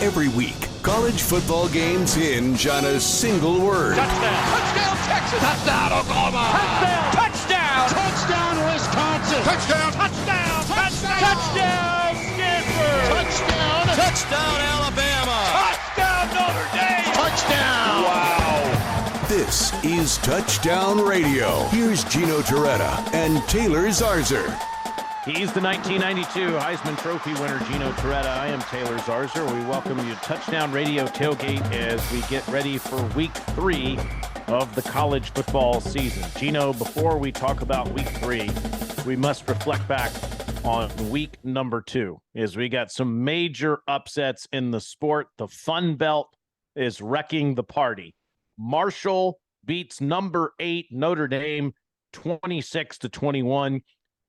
Every week, college football games hinge on a single word. Touchdown. Touchdown, Texas. Touchdown, Oklahoma. Touchdown. Touchdown. Touchdown, Wisconsin. Touchdown. Touchdown. Touchdown. Touchdown, Stanford. Touchdown. Touchdown, Alabama. Touchdown, Notre Dame. Touchdown. Wow. This is Touchdown Radio. Here's Gino Torretta and Taylor Zarzour. He's the 1992 Heisman Trophy winner, Gino Torretta. I am Taylor Zarzour. We welcome you to Touchdown Radio Tailgate as we get ready for Week 3 of the college football season. Gino, before we talk about Week 3, we must reflect back on Week number 2, as we got some major upsets in the sport. The Fun Belt is wrecking the party. Marshall beats number 8 Notre Dame 26-21.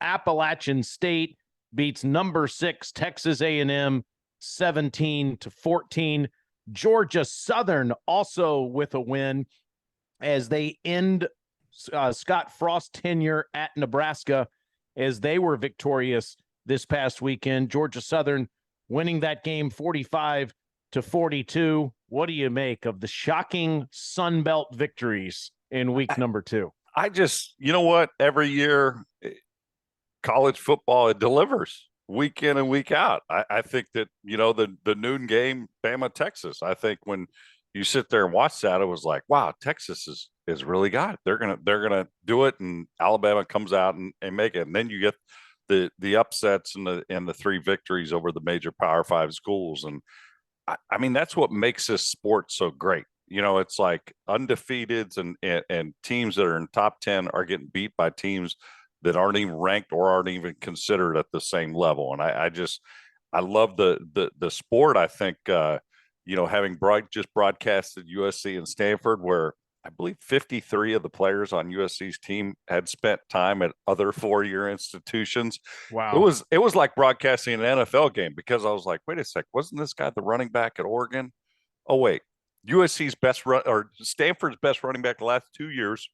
Appalachian State beats number 6 Texas A&M 17-14. Georgia Southern also with a win as they end Scott Frost's tenure at Nebraska as they were victorious this past weekend. Georgia Southern winning that game 45-42. What do you make of the shocking Sun Belt victories in week number 2? I just, you know what, every year college football, it delivers week in and week out. I think that, you know, the noon game, Bama, Texas, I think when you sit there and watch that, it was like, wow, Texas is really got it. They're gonna do it, and Alabama comes out and make it. And then you get the upsets and the 3 victories over the major Power 5 schools. And I mean, that's what makes this sport so great. You know, it's like undefeateds and teams that are in top 10 are getting beat by teams that aren't even ranked or aren't even considered at the same level. And I love the sport. I think, you know, having just broadcasted USC and Stanford, where I believe 53 of the players on USC's team had spent time at other 4-year institutions. Wow. It was like broadcasting an NFL game, because I was like, wait a sec, wasn't this guy the running back at Oregon? Oh, wait, USC's best or Stanford's best running back the last 2 years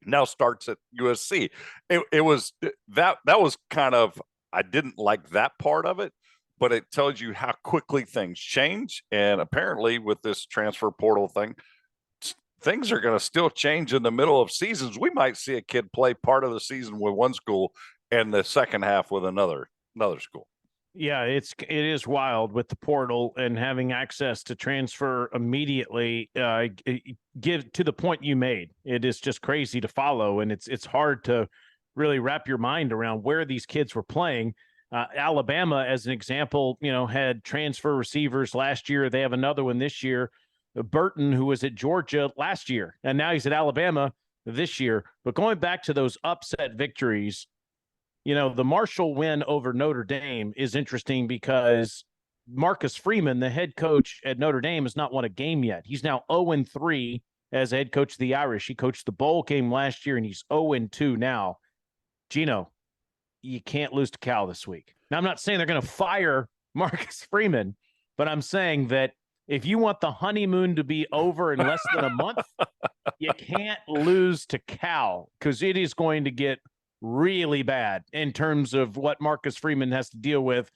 now starts at USC. It was that was kind of, I didn't like that part of it, but it tells you how quickly things change. And apparently with this transfer portal thing, things are going to still change in the middle of seasons. We might see a kid play part of the season with one school and the second half with another school. Yeah, it is wild with the portal and having access to transfer immediately. Give to the point you made. It is just crazy to follow, and it's hard to really wrap your mind around where these kids were playing. Alabama, as an example, you know, had transfer receivers last year. They have another one this year. Burton, who was at Georgia last year, and now he's at Alabama this year. But going back to those upset victories, you know, the Marshall win over Notre Dame is interesting because Marcus Freeman, the head coach at Notre Dame, has not won a game yet. He's now 0-3 as head coach of the Irish. He coached the bowl game last year, and he's 0-2 now. Gino, you can't lose to Cal this week. Now, I'm not saying they're going to fire Marcus Freeman, but I'm saying that if you want the honeymoon to be over in less than a month, you can't lose to Cal, because it is going to get really bad in terms of what Marcus Freeman has to deal with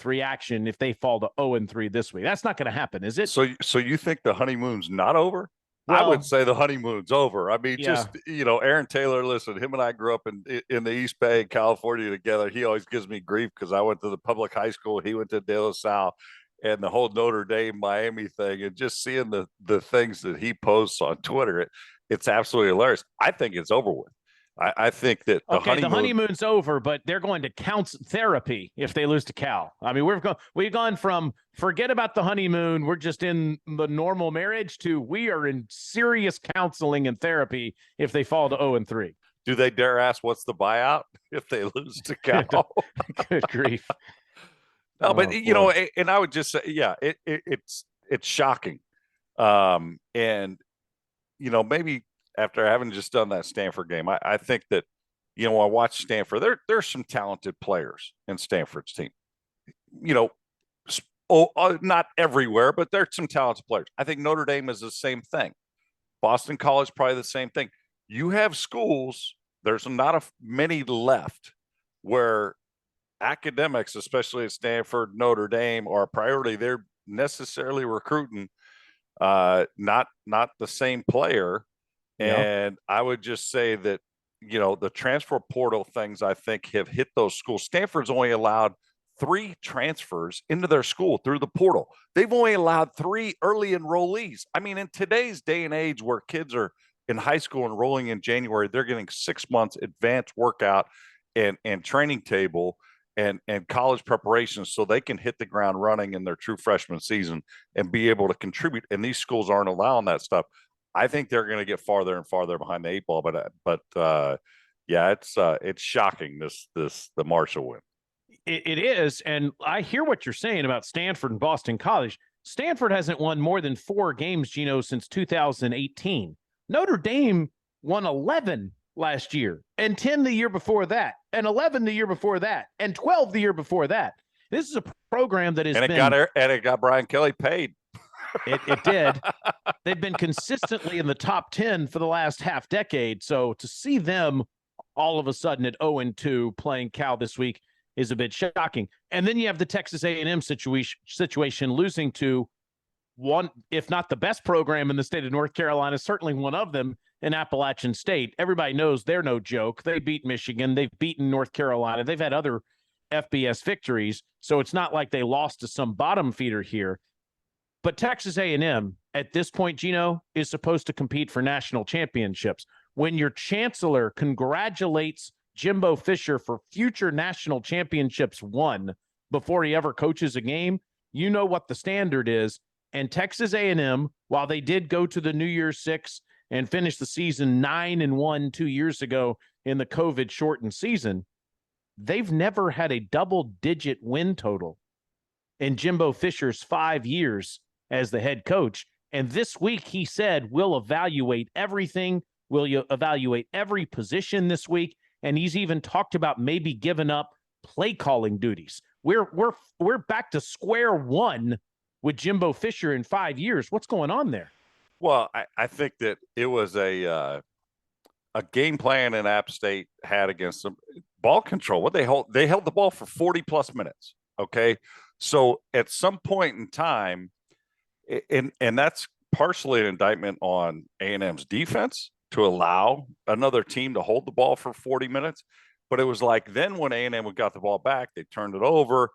reaction if they fall to 0-3 this week. That's not going to happen, is it? So you think the honeymoon's not over? Well, I would say the honeymoon's over. I mean, yeah. Just, you know, Aaron Taylor, listen, him and I grew up in the East Bay, California together. He always gives me grief because I went to the public high school. He went to De La Salle, and the whole Notre Dame Miami thing, and just seeing the things that he posts on Twitter, it's absolutely hilarious. I think it's over with. I think that the honeymoon's over, but they're going to counsel therapy if they lose to Cal. I mean, we've gone from forget about the honeymoon, we're just in the normal marriage, to we are in serious counseling and therapy if they fall to 0-3. Do they dare ask what's the buyout if they lose to Cal? Good grief. No, but you know, and I would just say, yeah, it's shocking. And you know, maybe after having just done that Stanford game, I think that, you know, I watched Stanford. There's some talented players in Stanford's team. You know, not everywhere, but there's some talented players. I think Notre Dame is the same thing. Boston College, probably the same thing. You have schools, there's not many left where academics, especially at Stanford, Notre Dame, are a priority. necessarily recruiting not the same player. Yeah. And I would just say that, the transfer portal things, I think, have hit those schools. Stanford's only allowed 3 transfers into their school through the portal. They've only allowed 3 early enrollees. I mean, in today's day and age where kids are in high school enrolling in January, they're getting 6 months advanced workout and training table and college preparations so they can hit the ground running in their true freshman season and be able to contribute. And these schools aren't allowing that stuff. I think they're going to get farther and farther behind the 8 ball, but yeah, it's shocking the Marshall win. It is, and I hear what you're saying about Stanford and Boston College. Stanford hasn't won more than 4 games, Gino, since 2018. Notre Dame won 11 last year, and 10 the year before that, and 11 the year before that, and 12 the year before that. This is a program that has it got Brian Kelly paid. It did. They've been consistently in the top 10 for the last half decade. So to see them all of a sudden at 0-2 playing Cal this week is a bit shocking. And then you have the Texas A&M situation losing to one, if not the best program in the state of North Carolina, certainly one of them in Appalachian State. Everybody knows they're no joke. They beat Michigan. They've beaten North Carolina. They've had other FBS victories. So it's not like they lost to some bottom feeder here. But Texas A&M at this point, Gino, is supposed to compete for national championships. When your chancellor congratulates Jimbo Fisher for future national championships won before he ever coaches a game, you know what the standard is. And Texas A&M, while they did go to the New Year's Six and finish the season 9-1 2 years ago in the COVID-shortened season, they've never had a double-digit win total in Jimbo Fisher's 5 years as the head coach. And this week he said, we'll evaluate everything. We'll evaluate every position this week. And he's even talked about maybe giving up play calling duties. We're back to square one with Jimbo Fisher in 5 years. What's going on there? Well, I think that it was a game plan in App State had against them. Ball control. They held the ball for 40 plus minutes. Okay. So at some point in time, and that's partially an indictment on A&M's defense to allow another team to hold the ball for 40 minutes. But it was like then when A&M got the ball back, they turned it over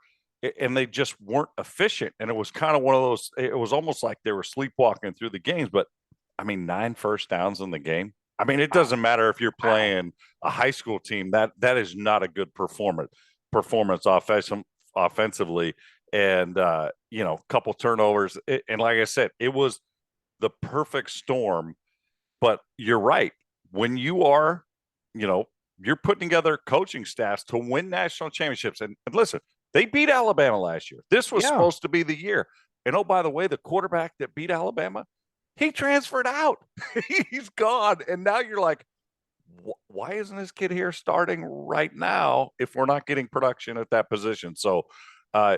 and they just weren't efficient. And it was kind of one of those, it was almost like they were sleepwalking through the games. But I mean, 9 first downs in the game. I mean, it doesn't matter if you're playing a high school team, that is not a good performance offensively. And, couple turnovers. And like I said, it was the perfect storm. But you're right. When you are, you're putting together coaching staffs to win national championships. And listen, they beat Alabama last year. This was supposed to be the year. And, oh, by the way, the quarterback that beat Alabama, he transferred out. He's gone. And now you're like, why isn't this kid here starting right now if we're not getting production at that position? So, I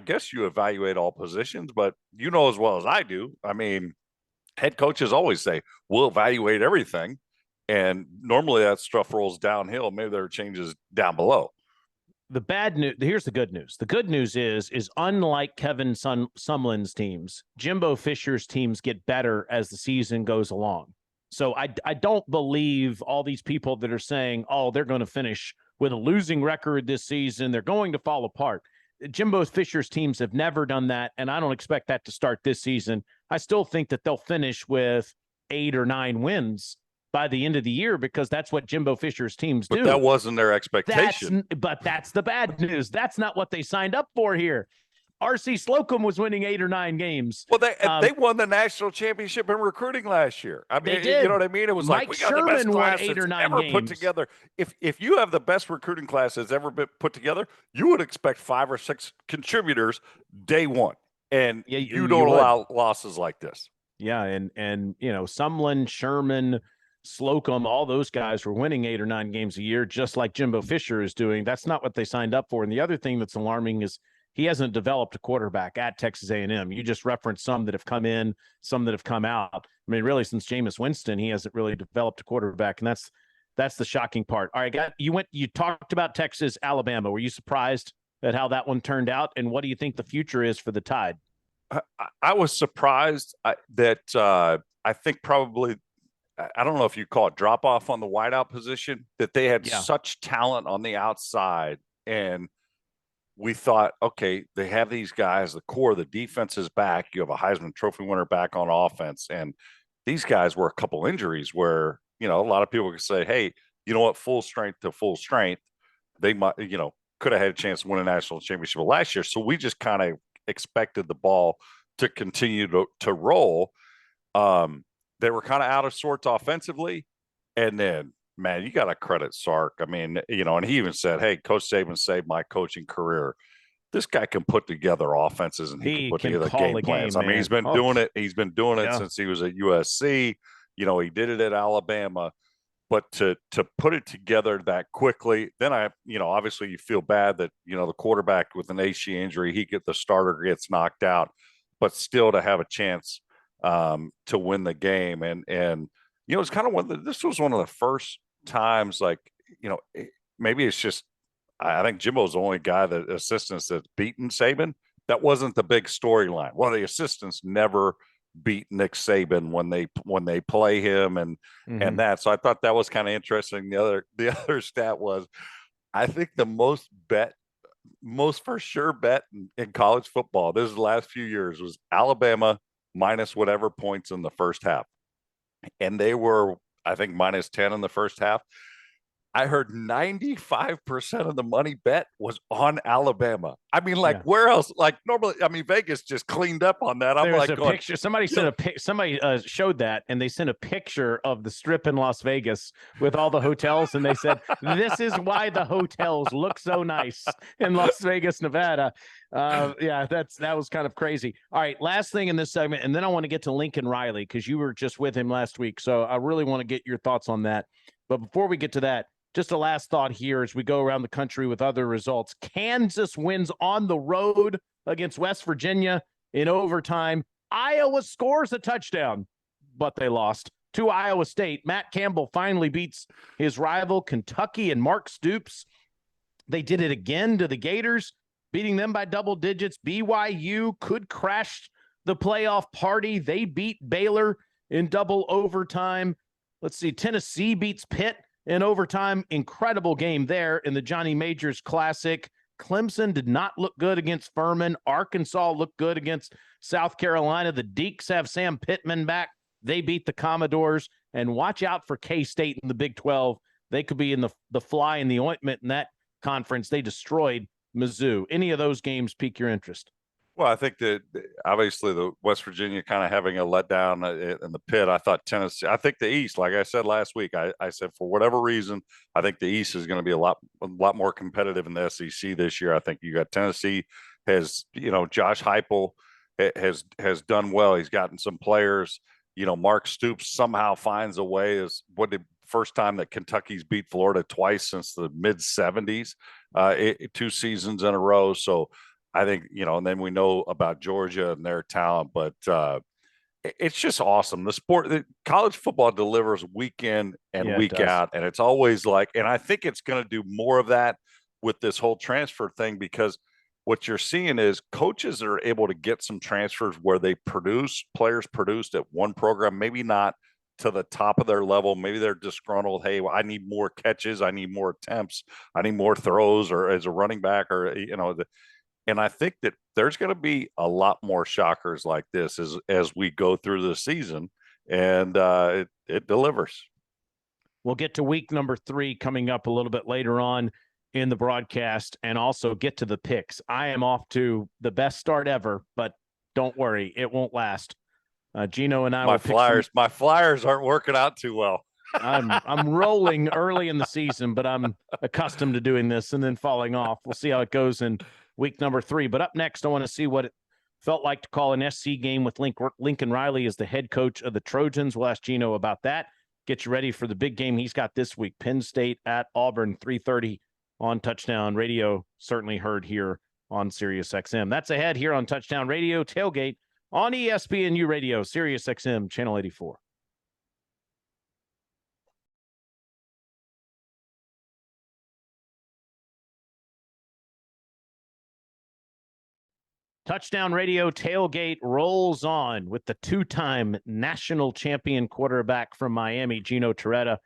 guess you evaluate all positions, but you know as well as I do. I mean, head coaches always say, we'll evaluate everything. And normally that stuff rolls downhill. Maybe there are changes down below. The bad news, here's the good news. The good news is unlike Kevin Sumlin's teams, Jimbo Fisher's teams get better as the season goes along. So I don't believe all these people that are saying, oh, they're going to finish with a losing record this season. They're going to fall apart. Jimbo Fisher's teams have never done that, and I don't expect that to start this season. I still think that they'll finish with 8 or 9 wins by the end of the year because that's what Jimbo Fisher's teams do. But that wasn't their expectation. But that's the bad news. That's not what they signed up for here. R.C. Slocum was winning 8 or 9 games. Well, they won the national championship in recruiting last year. I mean, you know what I mean? It was Mike like we got the best class 8 or 9 ever games. put together. If you have the best recruiting class that's ever been put together, you would expect 5 or 6 contributors day one, and you don't allow losses like this. Yeah, and Sumlin, Sherman, Slocum, all those guys were winning 8 or 9 games a year, just like Jimbo Fisher is doing. That's not what they signed up for. And the other thing that's alarming is he hasn't developed a quarterback at Texas A&M. You just referenced some that have come in, some that have come out. I mean, really, since Jameis Winston, he hasn't really developed a quarterback, and that's the shocking part. All right, you talked about Texas, Alabama. Were you surprised at how that one turned out, and what do you think the future is for the Tide? I was surprised that I think probably I don't know if you call it drop off on the wideout position, that they had such talent on the outside. And we thought, okay, they have these guys, the core, the defense is back. You have a Heisman Trophy winner back on offense. And these guys were a couple injuries where, a lot of people could say, hey, you know what, full strength to full strength. They might, could have had a chance to win a national championship last year. So we just kind of expected the ball to continue to roll. They were kind of out of sorts offensively. And then, man, you got to credit Sark. I mean, and he even said, hey, Coach Saban saved my coaching career. This guy can put together offenses and he can put together game plans. I mean, he's been doing it. He's been doing it since he was at USC. He did it at Alabama. But to put it together that quickly, then obviously you feel bad that, the quarterback with an AC injury, the starter gets knocked out, but still to have a chance to win the game. And it's kind of this was one of the first times, like, maybe it's just, I think Jimbo's the only guy assistants that's beaten Saban. That wasn't the big storyline. Well, the assistants never beat Nick Saban when they play him and that. So I thought that was kind of interesting. The other stat was, I think the most for sure bet in college football, this is the last few years, was Alabama minus whatever points in the first half. And they were, I think, minus 10 in the first half. I heard 95% of the money bet was on Alabama. I mean, where else? Like normally, I mean, Vegas just cleaned up on that. I'm like, picture. Somebody sent somebody showed that, and they sent a picture of the Strip in Las Vegas with all the hotels, and they said, "This is why the hotels look so nice in Las Vegas, Nevada." That was kind of crazy. All right, last thing in this segment, and then I want to get to Lincoln Riley because you were just with him last week, so I really want to get your thoughts on that. But before we get to that, just a last thought here as we go around the country with other results. Kansas wins on the road against West Virginia in overtime. Iowa scores a touchdown, but they lost to Iowa State. Matt Campbell finally beats his rival Kentucky and Mark Stoops. They did it again to the Gators, beating them by double digits. BYU could crash the playoff party. They beat Baylor in double overtime. Let's see, Tennessee beats Pitt in overtime. Incredible game there in the Johnny Majors Classic. Clemson did not look good against Furman. Arkansas looked good against South Carolina. The Deacs have Sam Pittman back. They beat the Commodores. And watch out for K-State in the Big 12. They could be in the fly in the ointment in that conference. They destroyed Mizzou. Any of those games pique your interest? Well, I think that obviously the West Virginia kind of having a letdown in the Pit. I thought Tennessee, I think the East, like I said last week, I said for whatever reason, I think the East is going to be a lot more competitive in the SEC this year. I think you got Tennessee has, Josh Heupel has done well. He's gotten some players. Mark Stoops somehow finds a way. First time that Kentucky's beat Florida twice since the mid 70s, 2 seasons in a row. So I think, and then we know about Georgia and their talent, but it's just awesome. College football delivers week in and week out. And it's always and I think it's going to do more of that with this whole transfer thing, because what you're seeing is coaches are able to get some transfers where they players produced at one program, maybe not to the top of their level. Maybe they're disgruntled. Hey, I need more catches. I need more attempts. I need more throws, or as a running back, or, and I think that there's going to be a lot more shockers like this as we go through the season, and it delivers. We'll get to week number 3 coming up a little bit later on in the broadcast, and also get to the picks. I am off to the best start ever, but don't worry, it won't last. Gino and I my Flyers aren't working out too well. I'm rolling early in the season, but I'm accustomed to doing this and then falling off. We'll see how it goes in week number 3. But up next, I want to see what it felt like to call an SC game with Lincoln Riley as the head coach of the Trojans. We'll ask Gino about that. Get you ready for the big game he's got this week. Penn State at Auburn, 3:30 on Touchdown Radio. Certainly heard here on Sirius XM. That's ahead here on Touchdown Radio Tailgate on ESPNU Radio, Sirius XM, Channel 84. Touchdown Radio Tailgate rolls on with the two-time national champion quarterback from Miami, Gino Torretta.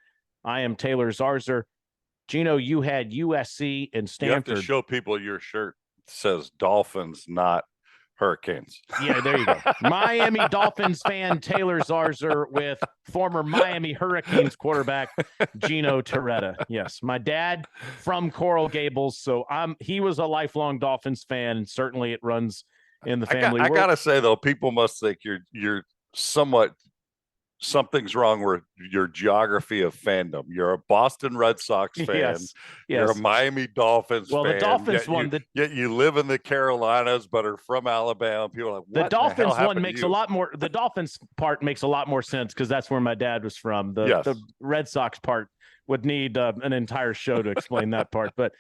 I am Taylor Zarzour. Gino, you had USC and Stanford. You have to show people your shirt says Dolphins, not Hurricanes. Yeah, there you go. Miami Dolphins fan Taylor Zarzour with former Miami Hurricanes quarterback Gino Torretta. Yes, my dad from Coral Gables, so he was a lifelong Dolphins fan, and certainly it runs in the family. I gotta say though, people must think you're something's wrong with your geography of fandom. You're a Boston Red Sox fan. Yes. You're a Miami Dolphins fan. Well, the Dolphins one. Yet you live in the Carolinas, but are from Alabama. People are like, what the Dolphins the one makes a lot more. The Dolphins part makes a lot more sense because that's where my dad was from. The Red Sox part would need an entire show to explain that part. But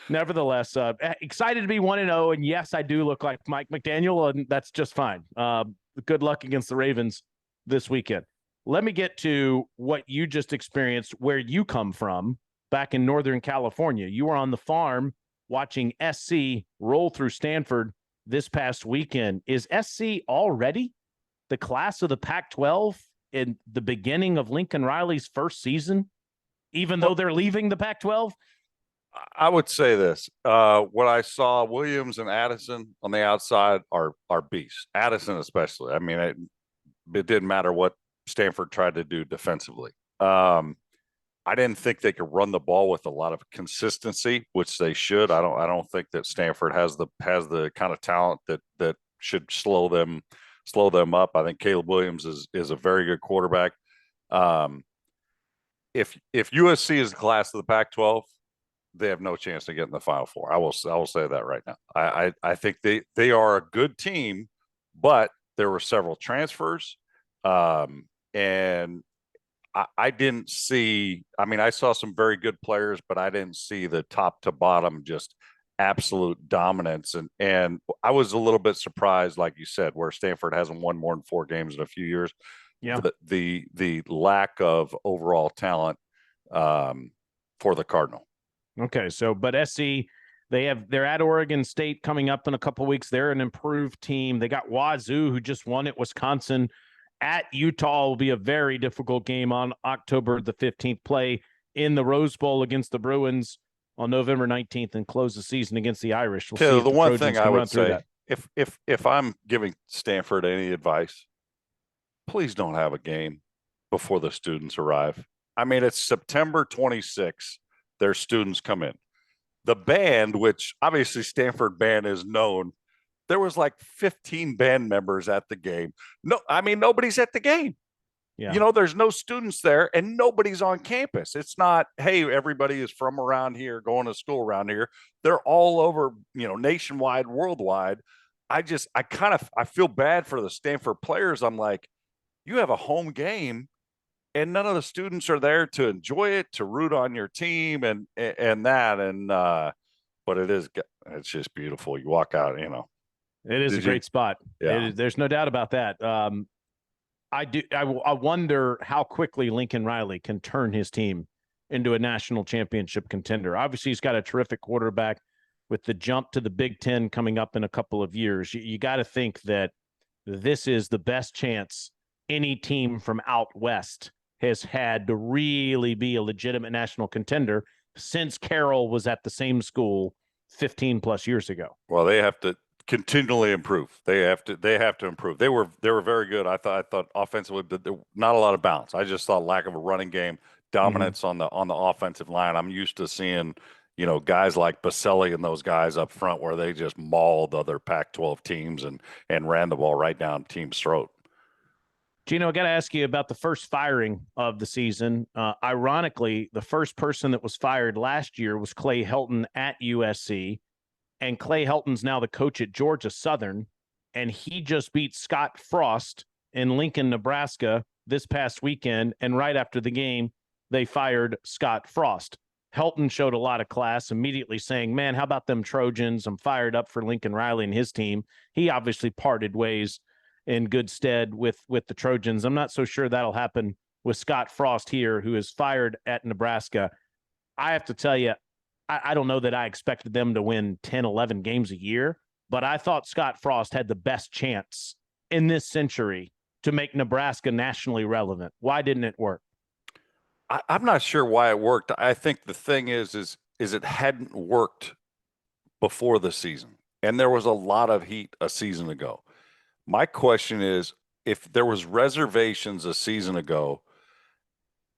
nevertheless, excited to be 1-0. And yes, I do look like Mike McDaniel, and that's just fine. Good luck against the Ravens this weekend. Let me get to what you just experienced, where you come from back in Northern California. You were on the farm watching SC roll through Stanford this past weekend. Is SC already the class of the Pac-12 in the beginning of Lincoln Riley's first season, even though they're leaving the Pac-12? I would say this. What I saw, Williams and Addison on the outside are beasts. Addison especially. I mean, it didn't matter what Stanford tried to do defensively. I didn't think they could run the ball with a lot of consistency, which they should. I don't think that Stanford has the kind of talent that should slow them up. I think Caleb Williams is a very good quarterback. If USC is the class of the Pac-12, they have no chance to get in the Final Four. I will say that right now. I think they are a good team, but there were several transfers. And I didn't see, I mean, I saw some very good players, but I didn't see the top to bottom, just absolute dominance. And I was a little bit surprised, like you said, where Stanford hasn't won more than 4 games in a few years. Yeah. The lack of overall talent, for the Cardinal. Okay. So, but SC, they're at Oregon State coming up in a couple of weeks. They're an improved team. They got Wazoo, who just won at Wisconsin. At Utah will be a very difficult game on October the 15th. Play in the Rose Bowl against the Bruins on November 19th and close the season against the Irish. We'll see the one Trojans thing I would say, if I'm giving Stanford any advice, please don't have a game before the students arrive. I mean, it's September 26th. Their students come in. The band, which obviously Stanford band is known, there was like 15 band members at the game. No, I mean, nobody's at the game. Yeah. You know, there's no students there and nobody's on campus. It's not, hey, everybody is from around here, going to school around here. They're all over, nationwide, worldwide. I feel bad for the Stanford players. I'm like, you have a home game and none of the students are there to enjoy it, to root on your team and that. And, but it's just beautiful. You walk out, It is a great spot. Yeah. There's no doubt about that. I wonder how quickly Lincoln Riley can turn his team into a national championship contender. Obviously, he's got a terrific quarterback with the jump to the Big Ten coming up in a couple of years. You got to think that this is the best chance any team from out west has had to really be a legitimate national contender since Carroll was at the same school 15 plus years ago. Well, they have to continually improve. They have to improve. They were very good. I thought offensively, but not a lot of balance. I just thought lack of a running game, dominance on the offensive line. I'm used to seeing, guys like Baselli and those guys up front where they just mauled other Pac-12 teams and ran the ball right down team's throat. Gino, I got to ask you about the first firing of the season. Ironically, the first person that was fired last year was Clay Helton at USC. And Clay Helton's now the coach at Georgia Southern, and he just beat Scott Frost in Lincoln, Nebraska this past weekend. And right after the game, they fired Scott Frost. Helton showed a lot of class, immediately saying, man, how about them Trojans? I'm fired up for Lincoln Riley and his team. He obviously parted ways in good stead with the Trojans. I'm not so sure that'll happen with Scott Frost here, who is fired at Nebraska. I have to tell you, I don't know that I expected them to win 10, 11 games a year, but I thought Scott Frost had the best chance in this century to make Nebraska nationally relevant. Why didn't it work? I'm not sure why it worked. I think the thing is it hadn't worked before the season, and there was a lot of heat a season ago. My question is, if there was reservations a season ago,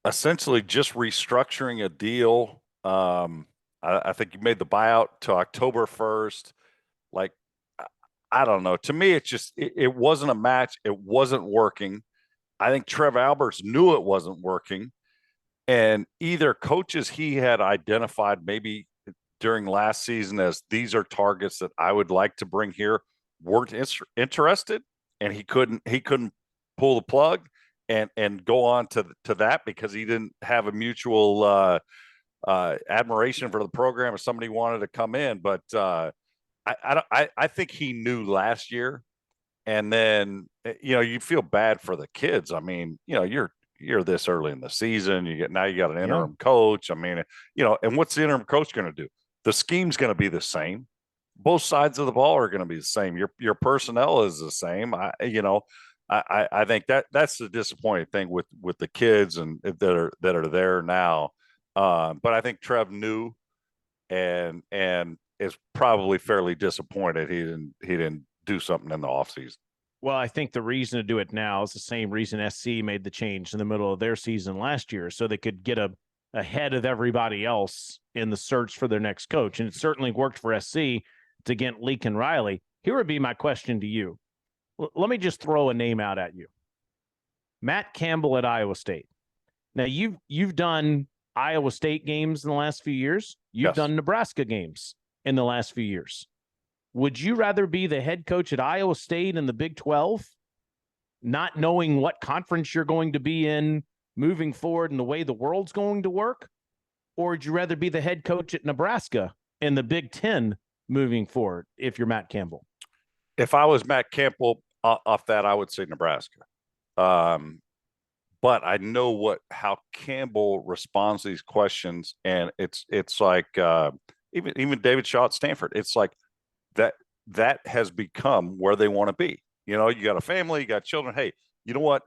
essentially just restructuring a deal, I think you made the buyout to October 1st. Like, I don't know. To me, it wasn't a match. It wasn't working. I think Trev Alberts knew it wasn't working. And either coaches he had identified maybe during last season as these are targets that I would like to bring here weren't interested, and he couldn't pull the plug and go on to that because he didn't have a mutual admiration for the program or somebody wanted to come in. But I think he knew last year, and then you feel bad for the kids. I mean, you're this early in the season. You got an interim coach. I mean, and what's the interim coach going to do? The scheme's going to be the same. Both sides of the ball are going to be the same. Your personnel is the same. I think that's the disappointing thing with the kids and that are there now. But I think Trev knew and is probably fairly disappointed he didn't do something in the offseason. Well, I think the reason to do it now is the same reason SC made the change in the middle of their season last year, so they could get ahead of everybody else in the search for their next coach. And it certainly worked for SC to get Lincoln Riley. Here would be my question to you. Let me just throw a name out at you. Matt Campbell at Iowa State. Now, you've done Iowa State games in the last few years. You've done Nebraska games in the last few years. Would you rather be the head coach at Iowa State in the Big 12, not knowing what conference you're going to be in moving forward and the way the world's going to work? Or would you rather be the head coach at Nebraska in the Big 10 moving forward if you're Matt Campbell? If I was Matt Campbell off that, I would say Nebraska. But I know how Campbell responds to these questions, and it's like even David Shaw at Stanford. It's like that has become where they want to be. You got a family, you got children. Hey, you know what?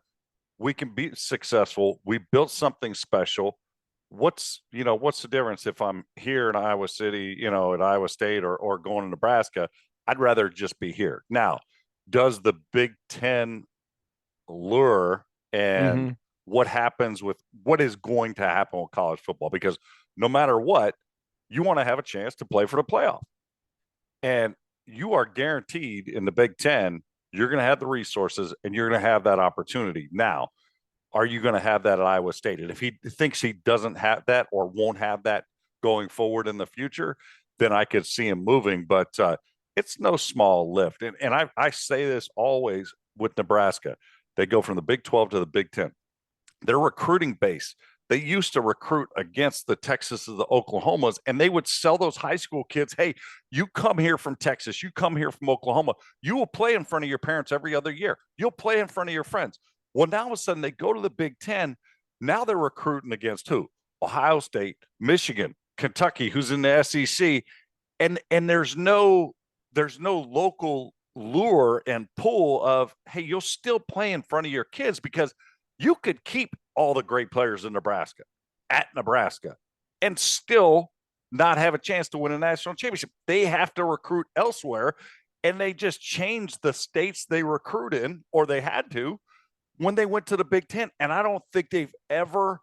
We can be successful. We built something special. What's the difference if I'm here in Iowa City, at Iowa State or going to Nebraska? I'd rather just be here. Now, does the Big Ten lure and what is going to happen with college football? Because no matter what, you want to have a chance to play for the playoff. And you are guaranteed in the Big Ten, you're going to have the resources and you're going to have that opportunity. Now, are you going to have that at Iowa State? And if he thinks he doesn't have that or won't have that going forward in the future, then I could see him moving. But it's no small lift. And I say this always with Nebraska. They go from the Big 12 to the Big 10. Their recruiting base, they used to recruit against the Texases, the Oklahomas, and they would sell those high school kids, hey, you come here from Texas, you come here from Oklahoma, you will play in front of your parents every other year. You'll play in front of your friends. Well, now all of a sudden they go to the Big Ten. Now they're recruiting against who? Ohio State, Michigan, Kentucky, who's in the SEC. And there's no local lure and pull of, hey, you'll still play in front of your kids because you could keep all the great players in Nebraska at Nebraska and still not have a chance to win a national championship. They have to recruit elsewhere, and they just changed the states they recruit in, or they had to, when they went to the Big Ten. And I don't think they've ever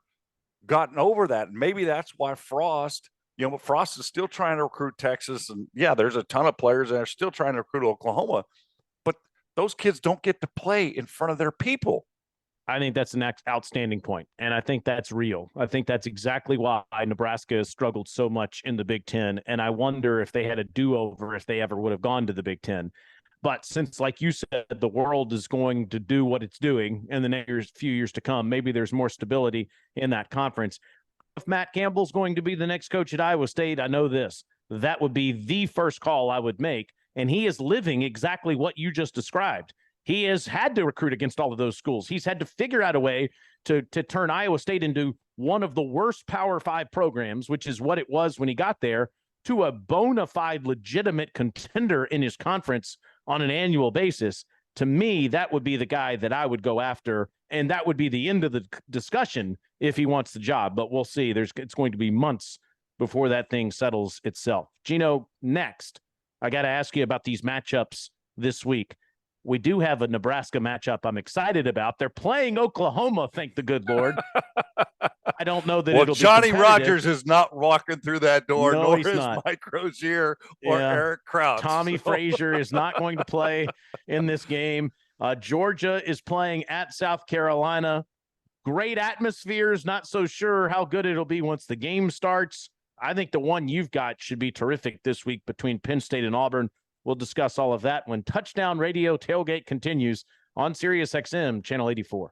gotten over that. And maybe that's why Frost is still trying to recruit Texas. And yeah, there's a ton of players that are still trying to recruit Oklahoma, but those kids don't get to play in front of their people. I think that's an outstanding point, and I think that's real. I think that's exactly why Nebraska has struggled so much in the Big Ten, and I wonder if they had a do-over if they ever would have gone to the Big Ten. But since, like you said, the world is going to do what it's doing in the next few years to come, maybe there's more stability in that conference. If Matt Campbell's going to be the next coach at Iowa State, I know this. That would be the first call I would make, and he is living exactly what you just described. He has had to recruit against all of those schools. He's had to figure out a way to turn Iowa State into one of the worst Power 5 programs, which is what it was when he got there, to a bona fide legitimate contender in his conference on an annual basis, to me, that would be the guy that I would go after. And that would be the end of the discussion if he wants the job. But we'll see. It's going to be months before that thing settles itself. Gino, next, I got to ask you about these matchups this week. We do have a Nebraska matchup I'm excited about. They're playing Oklahoma, thank the good Lord. I don't know that it'll Johnny be Rodgers is not walking through that door, no, nor he's is not. Mike Rozier or Eric Kraus. Tommy Frazier is not going to play in this game. Georgia is playing at South Carolina. Great atmospheres. Not so sure how good it'll be once the game starts. I think the one you've got should be terrific this week between Penn State and Auburn. We'll discuss all of that when Touchdown Radio Tailgate continues on Sirius XM, Channel 84.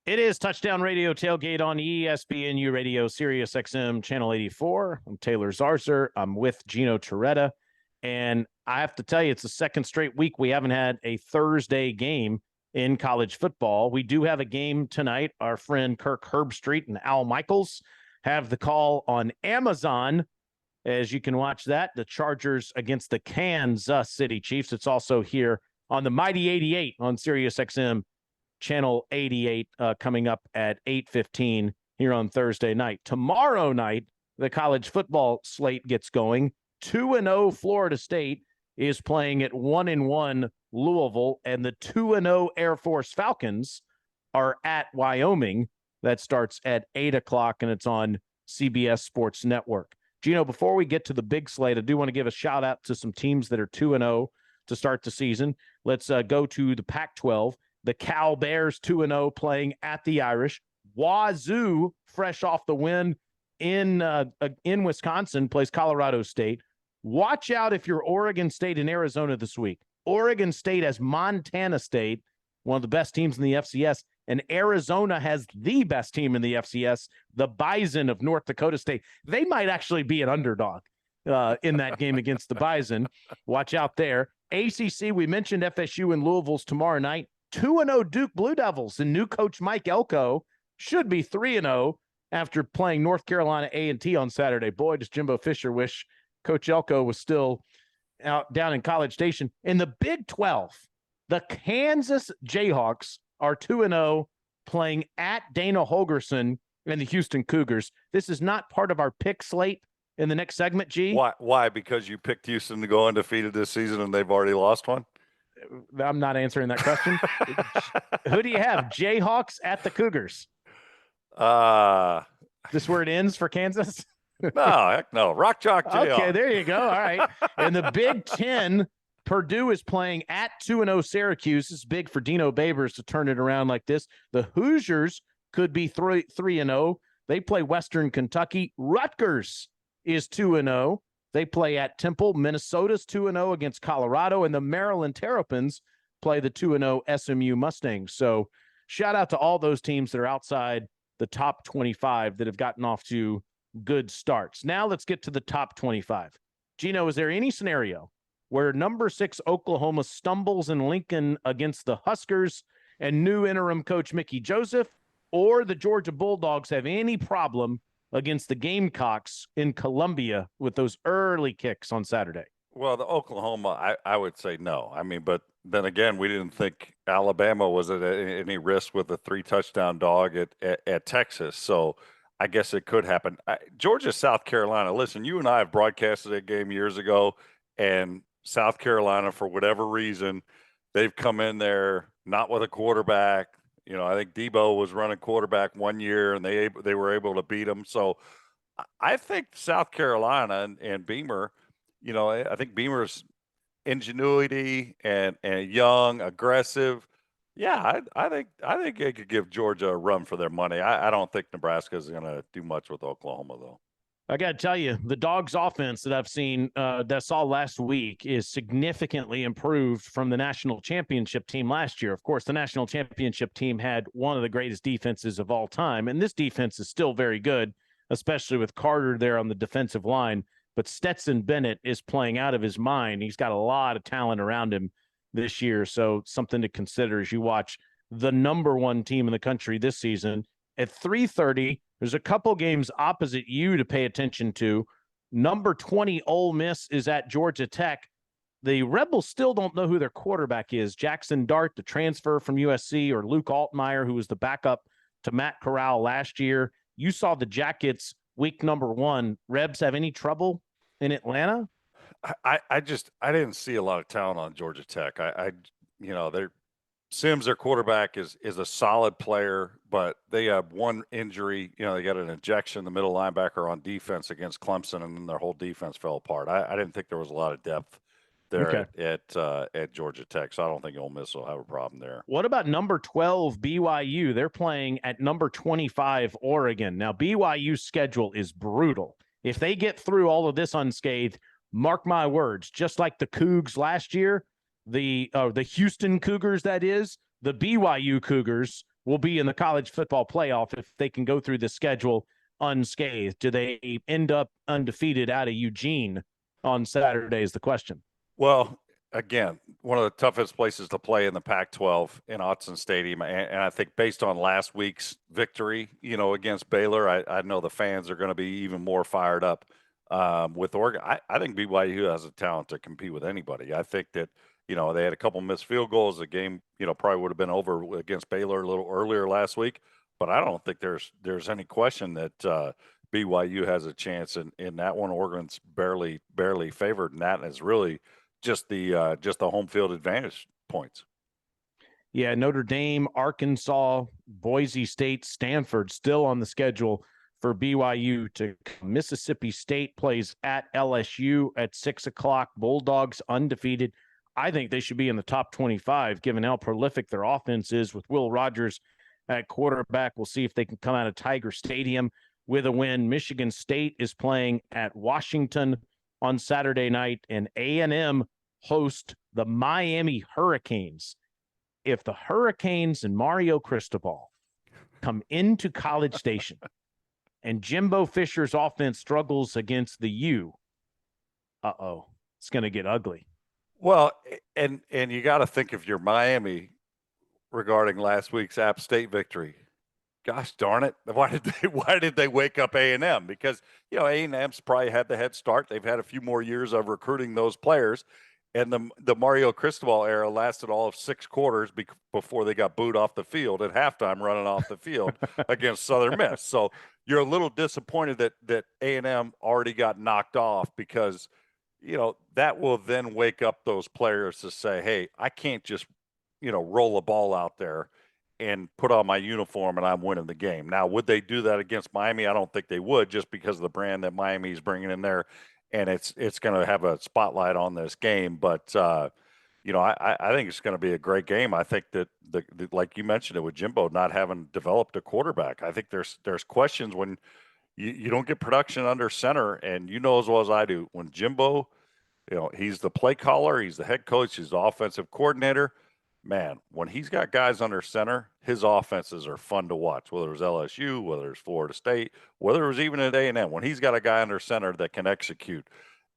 It is Touchdown Radio Tailgate on ESPNU Radio, Sirius XM, Channel 84. I'm Taylor Zarzour. I'm with Gino Torretta. And I have to tell you, it's the second straight week we haven't had a Thursday game in college football. We do have a game tonight. Our friend Kirk Herbstreit and Al Michaels have the call on Amazon, as you can watch that. The Chargers against the Kansas City Chiefs. It's also here on the Mighty 88 on Sirius XM, Channel 88, coming up at 8:15 here on Thursday night. Tomorrow night, the college football slate gets going. 2-0 Florida State is playing at 1-1 Louisville, and the 2-0 Air Force Falcons are at Wyoming. That starts at 8 o'clock, and it's on CBS Sports Network. Gino, before we get to the big slate, I do want to give a shout out to some teams that are 2-0 to start the season. Let's go to the Pac-12. The Cal Bears 2-0 playing at the Irish. Wazoo, fresh off the win in Wisconsin, plays Colorado State. Watch out if you're Oregon State and Arizona this week. Oregon State has Montana State, one of the best teams in the FCS, and Arizona has the best team in the FCS, the Bison of North Dakota State. They might actually be an underdog in that game against the Bison. Watch out there. ACC, we mentioned FSU and Louisville's tomorrow night. 2-0 Duke Blue Devils and new coach Mike Elko should be 3-0 after playing North Carolina A&T on Saturday. Boy, does Jimbo Fisher wish Coach Elko was still out down in College Station. In the Big 12, the Kansas Jayhawks are 2-0 playing at Dana Holgorsen and the Houston Cougars. This is not part of our pick slate in the next segment, G. Why? Because you picked Houston to go undefeated this season and they've already lost one? I'm not answering that question. Who do you have? Jayhawks at the Cougars. This where it ends for Kansas? No, heck no. Rock Chalk Jayhawks. Okay, there you go. All right. And the Big Ten, Purdue is playing at 2-0 Syracuse. This is big for Dino Babers to turn it around like this. The Hoosiers could be 3-0. They play Western Kentucky. Rutgers is 2-0. They play at Temple. Minnesota's 2-0 against Colorado, and the Maryland Terrapins play the 2-0 SMU Mustangs. So shout out to all those teams that are outside the top 25 that have gotten off to good starts. Now let's get to the top 25. Gino, is there any scenario where number 6 Oklahoma stumbles in Lincoln against the Huskers and new interim coach Mickey Joseph, or the Georgia Bulldogs have any problem against the Gamecocks in Columbia with those early kicks on Saturday? Well, the Oklahoma, I would say no. I mean, but then again, we didn't think Alabama was at any risk with a 3-touchdown dog at Texas. So I guess it could happen. Georgia, South Carolina. Listen, you and I have broadcasted that game years ago, and South Carolina, for whatever reason, they've come in there not with a quarterback. You know, I think Debo was running quarterback one year, and they were able to beat him. So I think South Carolina and Beamer, you know, I think Beamer's ingenuity and young, aggressive. Yeah, I think they could give Georgia a run for their money. I don't think Nebraska is going to do much with Oklahoma, though. I got to tell you, the Dogs offense that I've seen, that I saw last week, is significantly improved from the national championship team last year. Of course, the national championship team had one of the greatest defenses of all time, and this defense is still very good, especially with Carter there on the defensive line. But Stetson Bennett is playing out of his mind. He's got a lot of talent around him this year. So something to consider as you watch the number one team in the country this season. At 3:30, there's a couple games opposite you to pay attention to. Number 20 Ole Miss is at Georgia Tech. The Rebels still don't know who their quarterback is. Jackson Dart, the transfer from USC, or Luke Altmaier, who was the backup to Matt Corral last year. You saw the Jackets week number 1. Rebs have any trouble in Atlanta? I didn't see a lot of talent on Georgia Tech. Sims, their quarterback, is a solid player, but they have one injury. They got an ejection, the middle linebacker on defense against Clemson, and then their whole defense fell apart. I didn't think there was a lot of depth there at Georgia Tech, so I don't think Ole Miss will have a problem there. What about number 12 BYU? They're playing at number 25 Oregon. Now, BYU's schedule is brutal. If they get through all of this unscathed, mark my words, just like the Cougs last year, the Houston Cougars, that is, the BYU Cougars will be in the college football playoff if they can go through the schedule unscathed. Do they end up undefeated out of Eugene on Saturday is the question. Well, again, one of the toughest places to play in the Pac-12 in Autzen Stadium. And I think based on last week's victory, against Baylor, I know the fans are going to be even more fired up with Oregon. I think BYU has a talent to compete with anybody. I think that, they had a couple missed field goals. The game, probably would have been over against Baylor a little earlier last week. But I don't think there's any question that BYU has a chance in that one. Oregon's barely favored, and that is really just the home field advantage points. Yeah, Notre Dame, Arkansas, Boise State, Stanford still on the schedule for BYU to Mississippi State plays at LSU at 6:00. Bulldogs undefeated. I think they should be in the top 25 given how prolific their offense is with Will Rogers at quarterback. We'll see if they can come out of Tiger Stadium with a win. Michigan State is playing at Washington on Saturday night, and A&M host the Miami Hurricanes. If the Hurricanes and Mario Cristobal come into College Station and Jimbo Fisher's offense struggles against the U, it's going to get ugly. Well, and you got to think if you're Miami regarding last week's App State victory. Gosh darn it! Why did they wake up A&M? Because A&M's probably had the head start. They've had a few more years of recruiting those players, and the Mario Cristobal era lasted all of 6 quarters before they got booed off the field at halftime, running off the field against Southern Miss. So you're a little disappointed that A&M already got knocked off because that will then wake up those players to say, hey, I can't just roll a ball out there and put on my uniform and I'm winning the game. Now, would they do that against Miami? I don't think they would, just because of the brand that Miami's bringing in there, and it's going to have a spotlight on this game. But I think it's going to be a great game. I think that the like you mentioned it with Jimbo not having developed a quarterback. I think there's questions when you don't get production under center, and as well as I do, when Jimbo, he's the play caller, he's the head coach, he's the offensive coordinator. Man, when he's got guys under center, his offenses are fun to watch, whether it was LSU, whether it's Florida State, whether it was even at A&M. When he's got a guy under center that can execute,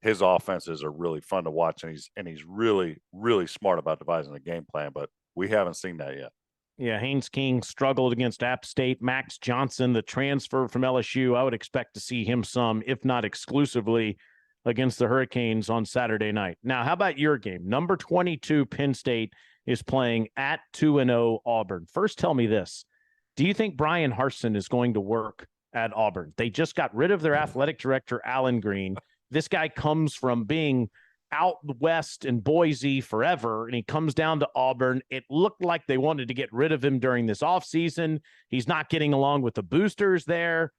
his offenses are really fun to watch, and he's really, really smart about devising a game plan, but we haven't seen that yet. Yeah, Haynes King struggled against App State. Max Johnson, the transfer from LSU, I would expect to see him some, if not exclusively, against the Hurricanes on Saturday night. Now, how about your game? Number 22, Penn State, is playing at 2-0 Auburn. First, tell me this. Do you think Brian Harsin is going to work at Auburn? They just got rid of their athletic director, Alan Green. This guy comes from being out west in Boise forever, and he comes down to Auburn. It looked like they wanted to get rid of him during this offseason. He's not getting along with the boosters there.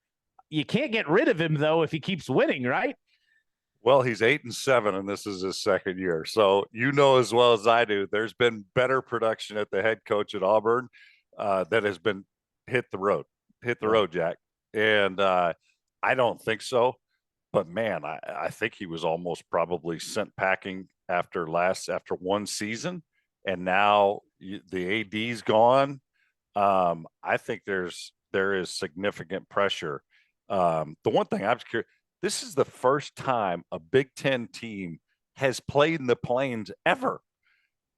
You can't get rid of him, though, if he keeps winning, right? Well, he's 8-7, and this is his second year. So as well as I do, there's been better production at the head coach at Auburn that has been hit the road, Jack. And I don't think so. But, man, I think he was almost probably sent packing after one season. And now the AD's gone. I think there is significant pressure. The one thing I'm curious, this is the first time a Big Ten team has played in the Plains ever.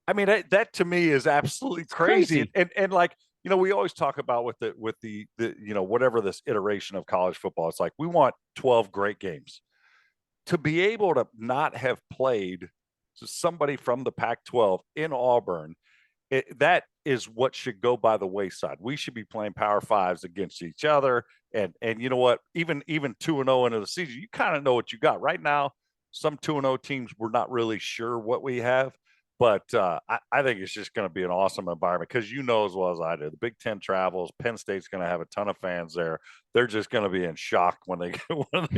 I mean, that to me is absolutely crazy. And like, you know, we always talk about with the you know, whatever this iteration of college football, it's like we want 12 great games. To be able to not have played somebody from the Pac-12 in Auburn, that is what should go by the wayside. We should be playing Power Fives against each other. And you know what? Even 2-0 into the season, you kind of know what you got. Right now, some 2-0 teams, we're not really sure what we have. But I think it's just going to be an awesome environment because you know as well as I do, the Big Ten travels. Penn State's going to have a ton of fans there. They're just going to be in shock when they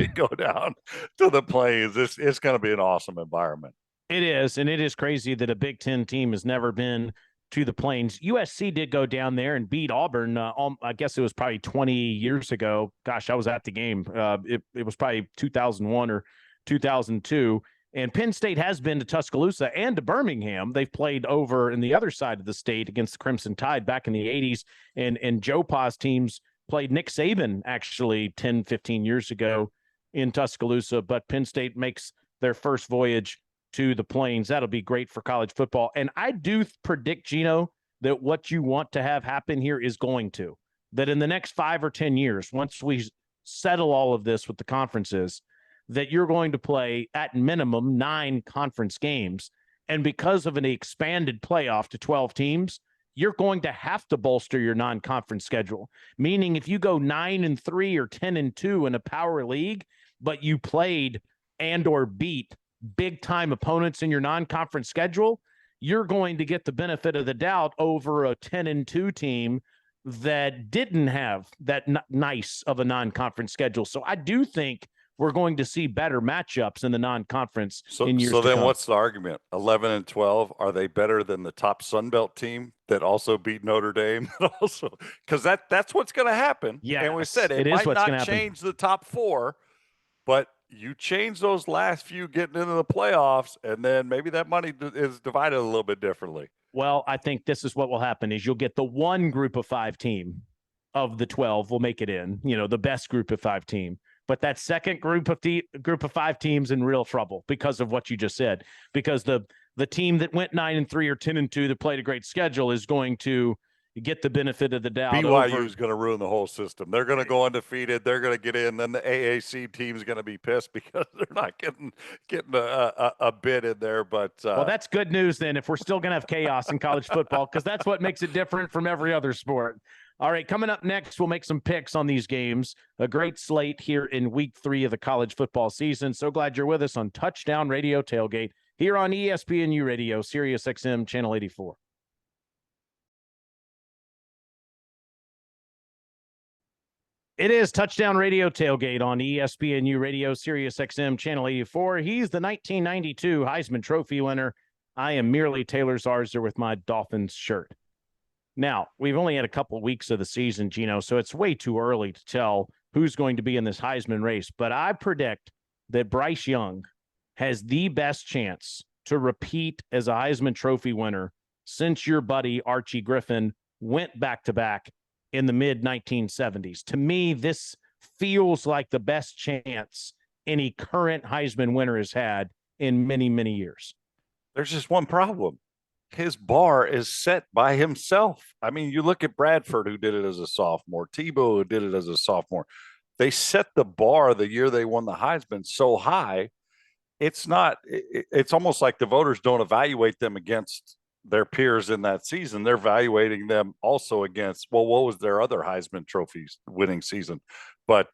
go down to the Plains. It's going to be an awesome environment. It is, and it is crazy that a Big Ten team has never been to the Plains. USC did go down there and beat Auburn. I guess it was probably 20 years ago. Gosh, I was at the game. It was probably 2001 or 2002. And Penn State has been to Tuscaloosa and to Birmingham. They've played over in the other side of the state against the Crimson Tide back in the 80s. And Joe Pa's teams played Nick Saban actually 10, 15 years ago in Tuscaloosa. But Penn State makes their first voyage to the Plains. That'll be great for college football. And I do predict, Gino, that what you want to have happen here is going to. That in the next 5 or 10 years, once we settle all of this with the conferences, that you're going to play at minimum 9 conference games. And because of an expanded playoff to 12 teams, you're going to have to bolster your non-conference schedule. Meaning if you go 9-3 or 10-2 in a power league, but you played and or beat big time opponents in your non-conference schedule, you're going to get the benefit of the doubt over a 10-2 team that didn't have that nice of a non-conference schedule. So I do think we're going to see better matchups in the non-conference in years to come. So then what's the argument? 11-12, are they better than the top Sun Belt team that also beat Notre Dame? Also, because that's what's going to happen. Yeah, and we said it might not change the top 4, but you change those last few getting into the playoffs, and then maybe that money is divided a little bit differently. Well, I think this is what will happen is you'll get the one group of 5 team of the 12 will make it in, you know, the best group of 5 team. But that second group of 5 teams in real trouble because of what you just said. Because the team that went 9-3 or 10-2 that played a great schedule is going to get the benefit of the doubt. BYU is going to ruin the whole system. They're going to go undefeated. They're going to get in. Then the AAC team is going to be pissed because they're not getting a bid in there. But well, that's good news then if we're still going to have chaos in college football because that's what makes it different from every other sport. All right, coming up next, we'll make some picks on these games. A great slate here in week 3 of the college football season. So glad you're with us on Touchdown Radio Tailgate here on ESPNU Radio, Sirius XM, Channel 84. It is Touchdown Radio Tailgate on ESPNU Radio, Sirius XM, Channel 84. He's the 1992 Heisman Trophy winner. I am merely Taylor Zarzour with my Dolphins shirt. Now, we've only had a couple of weeks of the season, Gino, so it's way too early to tell who's going to be in this Heisman race. But I predict that Bryce Young has the best chance to repeat as a Heisman Trophy winner since your buddy Archie Griffin went back-to-back in the mid-1970s. To me, this feels like the best chance any current Heisman winner has had in many, many years. There's just one problem. His bar is set by himself. I mean, you look at Bradford, who did it as a sophomore, Tebow, who did it as a sophomore. They set the bar the year they won the Heisman so high. It's almost like the voters don't evaluate them against their peers in that season. They're evaluating them also against, well, what was their other Heisman trophies winning season? But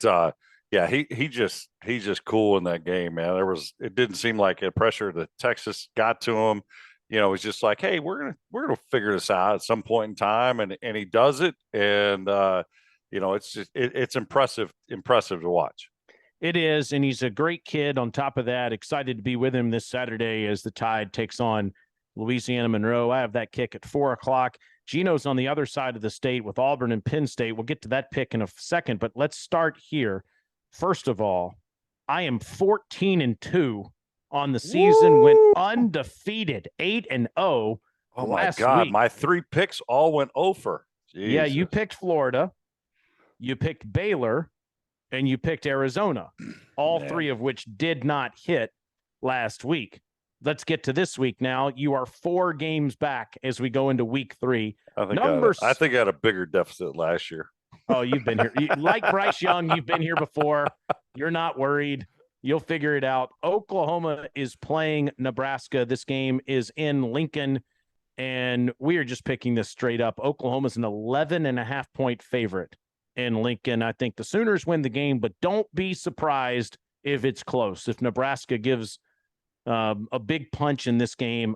yeah, he's just cool in that game, man. It didn't seem like a pressure that Texas got to him. You know, it's just like, hey, we're gonna figure this out at some point in time, and he does it, and you know, it's impressive to watch. It is, and he's a great kid. On top of that, excited to be with him this Saturday as the Tide takes on Louisiana Monroe. I have that kick at 4:00. Gino's on the other side of the state with Auburn and Penn State. We'll get to that pick in a second, but let's start here. First of all, I am 14-2 on the season. Went undefeated, 8-0. Oh my God, week. My 3 picks all went over. Jesus. Yeah, you picked Florida, you picked Baylor, and you picked Arizona, all 3 of which did not hit last week. let's get to this week now. You are 4 games back as we go into week 3. I think I had a bigger deficit last year. Oh, you've been here. Like Bryce Young, you've been here before. You're not worried. You'll figure it out. Oklahoma is playing Nebraska. This game is in Lincoln, and we are just picking this straight up. Oklahoma's an 11.5-point favorite in Lincoln. I think the Sooners win the game, but don't be surprised if it's close. If Nebraska gives a big punch in this game,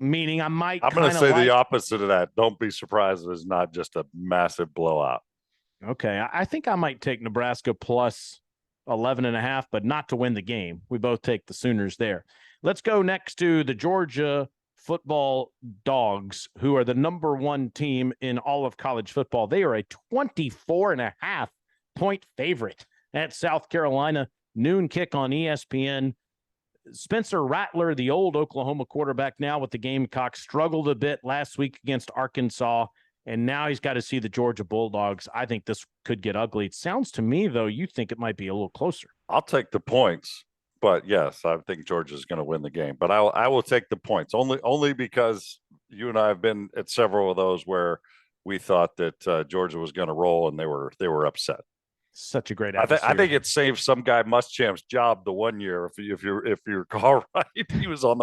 meaning I'm going to say the opposite of that. Don't be surprised if it's not just a massive blowout. Okay, I think I might take Nebraska plus 11.5, but not to win the game. We both take the Sooners there. Let's go next to the Georgia football Dogs, who are the number 1 team in all of college football. They are a 24.5-point favorite at South Carolina. Noon kick on ESPN. Spencer Rattler, the old Oklahoma quarterback, now with the Gamecocks, struggled a bit last week against Arkansas, and now he's got to see the Georgia Bulldogs. I think this could get ugly. It sounds to me, though, you think it might be a little closer. I'll take the points, but yes, I think Georgia's going to win the game. But I will take the points only because you and I have been at several of those where we thought that Georgia was going to roll, and they were upset. Such a great atmosphere. I think it saved some guy Muschamp's job the one year. If you recall right, he was on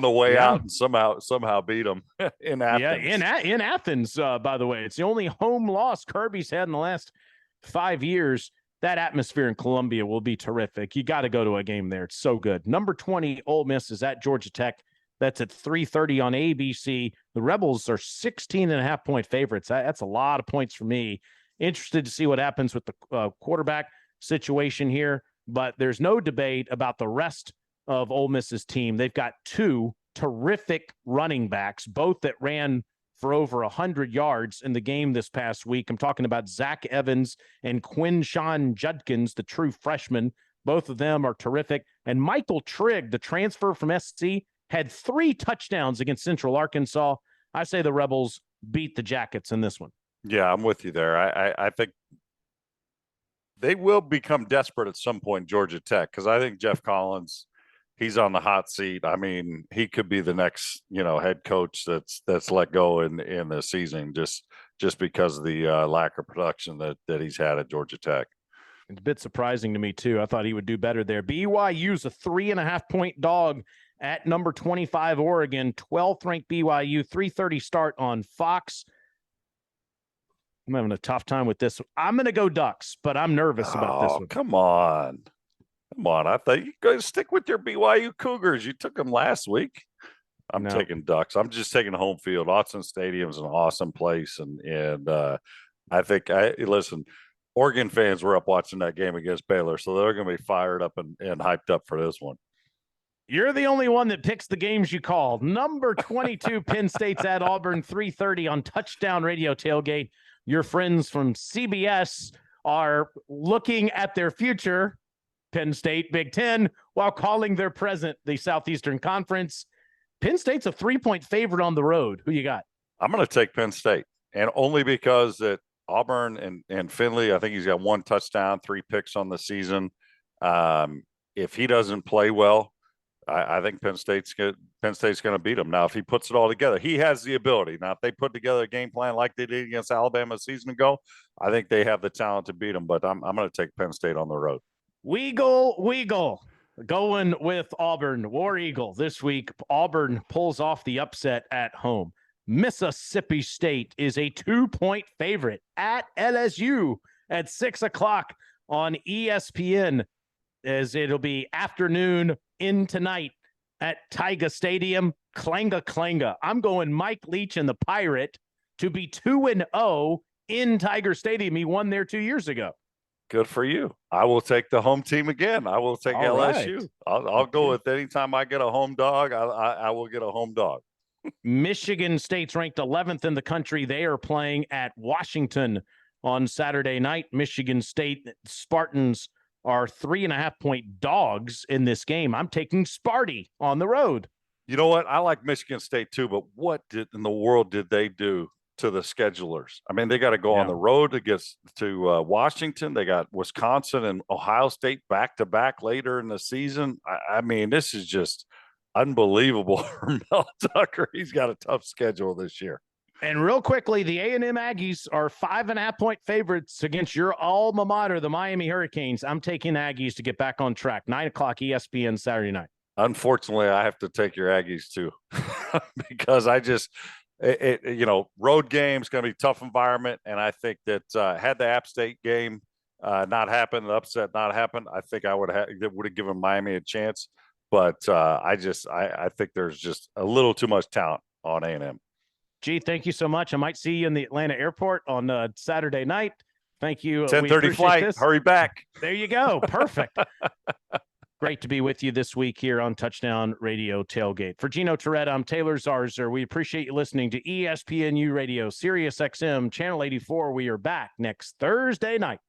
the way out and somehow beat him in Athens. Yeah, in Athens. By the way, it's the only home loss Kirby's had in the last 5 years. That atmosphere in Columbia will be terrific. You got to go to a game there. It's so good. Number 20, Ole Miss is at Georgia Tech. That's at 3:30 on ABC. The Rebels are 16.5-point favorites. That's a lot of points for me. Interested to see what happens with the quarterback situation here, but there's no debate about the rest of Ole Miss's team. They've got 2 terrific running backs, both that ran for over 100 yards in the game this past week. I'm talking about Zach Evans and Quinshawn Judkins, the true freshman. Both of them are terrific. And Michael Trigg, the transfer from SC, had 3 touchdowns against Central Arkansas. I say the Rebels beat the Jackets in this one. Yeah, I'm with you there. I think they will become desperate at some point, Georgia Tech, because I think Jeff Collins, he's on the hot seat. I mean, he could be the next, head coach that's let go in the season just because of the lack of production that he's had at Georgia Tech. It's a bit surprising to me, too. I thought he would do better there. BYU's a 3.5-point dog at number 25, Oregon, 12th ranked BYU, 3:30 start on Fox. I'm having a tough time with this. I'm going to go Ducks, but I'm nervous about this one. Come on. I thought you guys stick with your BYU Cougars. You took them last week. I'm taking Ducks. I'm just taking home field. Autzen Stadium is an awesome place. And I think, listen, Oregon fans were up watching that game against Baylor, so they're going to be fired up and hyped up for this one. You're the only one that picks the games you call. Number 22, Penn State's at Auburn, 3:30 on Touchdown Radio Tailgate. Your friends from CBS are looking at their future, Penn State, Big Ten, while calling their present, the Southeastern Conference. Penn State's a 3-point favorite on the road. Who you got? I'm going to take Penn State, and only because that Auburn and Finley, I think he's got 1 touchdown, 3 picks on the season. If he doesn't play well, I think Penn State's going to beat him. Now, if he puts it all together, he has the ability. Now, if they put together a game plan like they did against Alabama a season ago, I think they have the talent to beat them. But I'm going to take Penn State on the road. Weagle. Going with Auburn, War Eagle this week. Auburn pulls off the upset at home. Mississippi State is a 2-point favorite at LSU at 6 o'clock on ESPN, as it'll be afternoon in tonight at Tiger Stadium. Clanger. I'm going Mike Leach and the Pirate to be 2-0 in Tiger Stadium. He won there 2 years ago. Good for you. I will take the home team again. I will take LSU. Right. I'll go with anytime I get a home dog, I will get a home dog. Michigan State's ranked 11th in the country. They are playing at Washington on Saturday night. Michigan State Spartans are 3.5-point dogs in this game. I'm taking Sparty on the road. You know what? I like Michigan State too, but what in the world did they do to the schedulers? I mean, they got to go on the road to get to Washington. They got Wisconsin and Ohio State back-to-back later in the season. I mean, this is just unbelievable for Mel Tucker. He's got a tough schedule this year. And real quickly, the A&M Aggies are 5.5-point favorites against your alma mater, the Miami Hurricanes. I'm taking Aggies to get back on track. 9:00 ESPN Saturday night. Unfortunately, I have to take your Aggies too, because road game's going to be a tough environment. And I think that had the App State game not happened, the upset not happened, I think I would have given Miami a chance. But I think there's just a little too much talent on A&M. Gee, thank you so much. I might see you in the Atlanta airport on Saturday night. Thank you. 10:30 flight. This. Hurry back. There you go. Perfect. Great to be with you this week here on Touchdown Radio Tailgate. For Gino Torretta, I'm Taylor Zarzour. We appreciate you listening to ESPNU Radio, Sirius XM, Channel 84. We are back next Thursday night.